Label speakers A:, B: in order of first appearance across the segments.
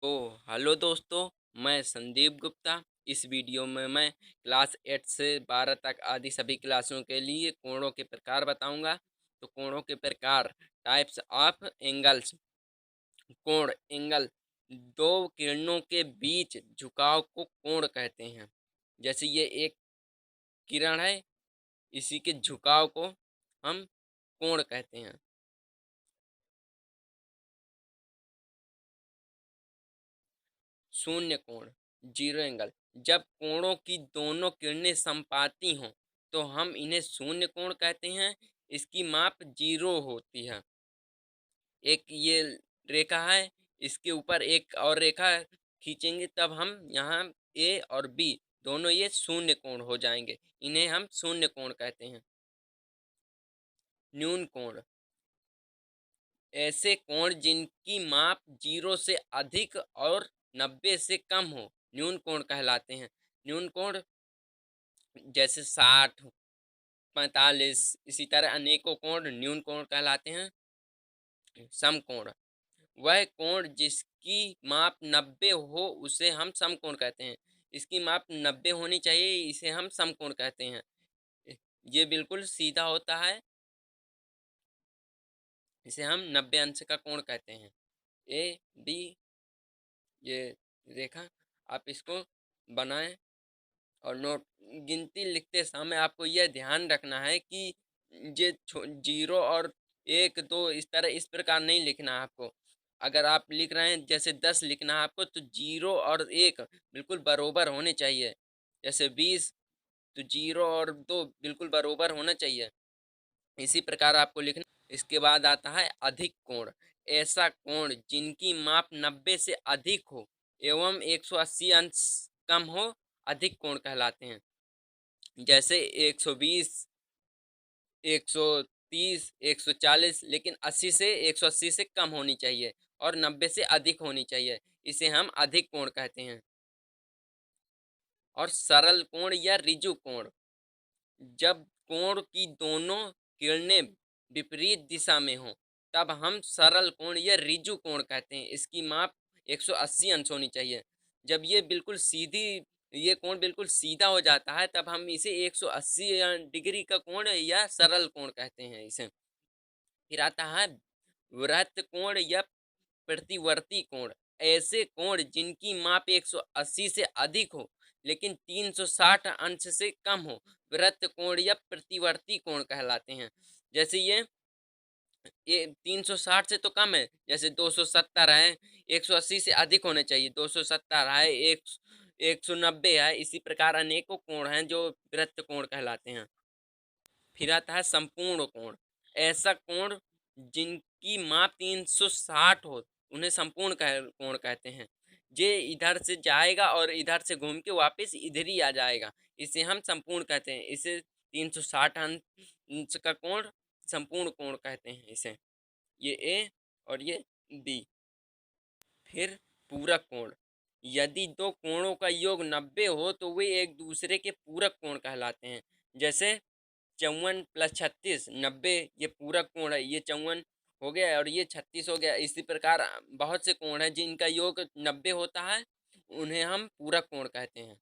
A: तो हेलो दोस्तों, मैं संदीप गुप्ता। इस वीडियो में मैं क्लास 8 से 12 तक आदि सभी क्लासों के लिए कोणों के प्रकार बताऊंगा। तो कोणों के प्रकार, टाइप्स ऑफ एंगल्स। कोण एंगल, दो किरणों के बीच झुकाव को कोण कहते हैं। जैसे ये एक किरण है, इसी के झुकाव को हम कोण कहते हैं। शून्य कोण, जीरो एंगल, जब कोणों की दोनों किरणें समपाती हों तो हम इन्हें शून्य कोण कहते हैं। इसकी माप जीरो होती है। एक ये रेखा है, इसके ऊपर एक और रेखा खींचेंगे तब हम यहाँ ए और बी दोनों ये शून्य कोण हो जाएंगे। इन्हें हम शून्य कोण कहते हैं। न्यून कोण, ऐसे कोण जिनकी माप 0 से अधिक और 90 से कम हो न्यून कोण कहलाते हैं। न्यून कोण जैसे 60, 45, इसी तरह अनेकों कोण न्यून कोण कहलाते हैं। समकोण, वह कोण जिसकी माप 90 हो उसे हम समकोण कहते हैं। इसकी माप 90 होनी चाहिए, इसे हम समकोण कहते हैं। ये बिल्कुल सीधा होता है, इसे हम 90 अंश का कोण कहते हैं। ए बी, ये रेखा, आप इसको बनाएं। और नोट, गिनती लिखते समय आपको यह ध्यान रखना है कि ये 0 और 1 2 इस तरह इस प्रकार नहीं लिखना है आपको। अगर आप लिख रहे हैं जैसे 10 लिखना है आपको, तो 0 और 1 बिल्कुल बरोबर होने चाहिए। जैसे 20, तो 0 और 2 बिल्कुल बरोबर होना चाहिए। इसी प्रकार आपको लिखना। इसके बाद आता है अधिक कोण, ऐसा कोण जिनकी माप 90 से अधिक हो एवं 180 अंश कम हो अधिक कोण कहलाते हैं। जैसे 120, 130, 140, लेकिन 80 से 180 से कम होनी चाहिए और 90 से अधिक होनी चाहिए। इसे हम अधिक कोण कहते हैं। और सरल कोण या ऋजु कोण, जब कोण की दोनों किरणें विपरीत दिशा में हों तब हम सरल कोण या ऋजु कोण कहते हैं। इसकी माप 180 अंश होनी चाहिए। जब ये बिल्कुल सीधी, ये कोण बिल्कुल सीधा हो जाता है तब हम इसे 180 डिग्री का कोण या सरल कोण कहते हैं इसे। फिर आता है वृत्त कोण या प्रतिवर्ती कोण, ऐसे कोण जिनकी माप 180 से अधिक हो लेकिन 360 अंश से कम हो वृत्त कोण या प्रतिवर्ती कोण कहलाते हैं। जैसे ये 360 से तो कम है, जैसे 270 है। 180 से अधिक होने चाहिए, 270 है, 190 है। इसी प्रकार अनेकों कोण हैं जो वृत्त कोण कहलाते हैं। फिर आता है संपूर्ण कोण, ऐसा कोण जिनकी माप 360 हो उन्हें संपूर्ण कोण कहते हैं। ये इधर से जाएगा और इधर से घूम के वापस इधर ही आ जाएगा, इसे हम संपूर्ण कहते हैं। इसे 360 अंश का कोण संपूर्ण कोण कहते हैं इसे। ये ए और ये बी। फिर पूरक कोण, यदि दो कोणों का योग 90 हो तो वे एक दूसरे के पूरक कोण कहलाते हैं। जैसे 54 + 36 90, ये पूरक कोण है। ये 54 हो गया और ये 36 हो गया। इसी प्रकार बहुत से कोण हैं जिनका योग 90 होता है, उन्हें हम पूरक कोण कहते हैं।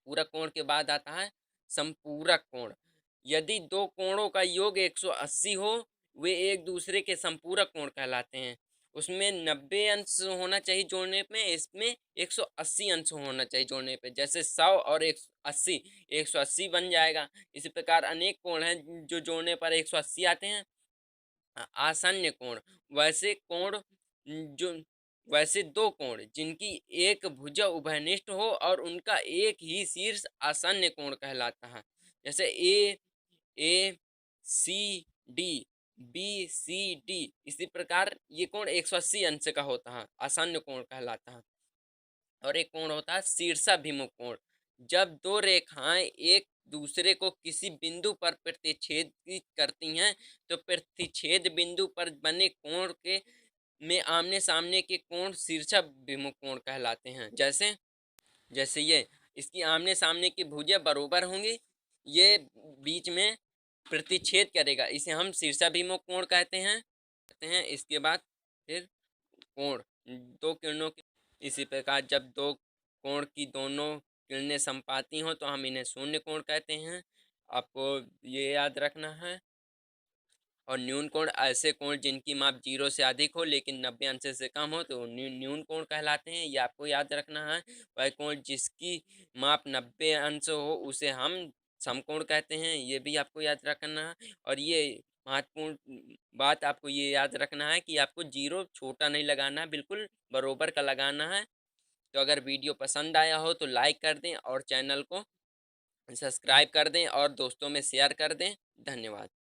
A: पूरक कोण के बाद आता है संपूरक कोण, यदि दो कोणों का योग 180 हो वे एक दूसरे के संपूरक कोण कहलाते हैं। उसमें 90 अंश होना चाहिए जोड़ने पे, इसमें 180 अंश होना चाहिए जोड़ने पे। जैसे 100 और 180, 180 बन जाएगा। इसी प्रकार अनेक कोण हैं जो जोड़ने पर 180 आते हैं। आसन्न कोण, वैसे कोण जो वैसे दो कोण जिनकी एक भुजा उभयनिष्ठ हो और उनका एक ही शीर्ष आसन्न कोण कहलाता है। जैसे A A C D, B C D, इसी प्रकार ये कोण 180 अंश का होता है, आसन्न कोण कहलाता है। और एक कोण होता है शीर्षाभिमुख कोण, जब दो रेखाएं एक दूसरे को किसी बिंदु पर प्रतिच्छेदित करती हैं तो प्रतिच्छेद बिंदु पर बने कोण के में आमने सामने के कोण शीर्षाभिमुख कोण कहलाते हैं। जैसे जैसे ये इसकी आमने सामने की भुजा बरोबर होंगी, ये बीच में प्रतिच्छेद करेगा, इसे हम शीर्षाभिमुख कोण कहते हैं। इसके बाद फिर कोण, दो किरणों की, इसी प्रकार जब दो कोण की दोनों किरणें समपाती हों तो हम इन्हें शून्य कोण कहते हैं। आपको ये याद रखना है। और न्यून कोण ऐसे कोण जिनकी माप 0 से अधिक हो लेकिन 90 अंश से कम हो तो न्यून कोण कहलाते हैं। ये आपको याद रखना है। वह कोण जिसकी माप 90 अंश हो उसे हम समकोण कहते हैं। ये भी आपको याद रखना है। और ये महत्वपूर्ण बात आपको ये याद रखना है कि आपको 0 छोटा नहीं लगाना है, बिल्कुल बरोबर का लगाना है। तो अगर वीडियो पसंद आया हो तो लाइक कर दें और चैनल को सब्सक्राइब कर दें और दोस्तों में शेयर कर दें। धन्यवाद।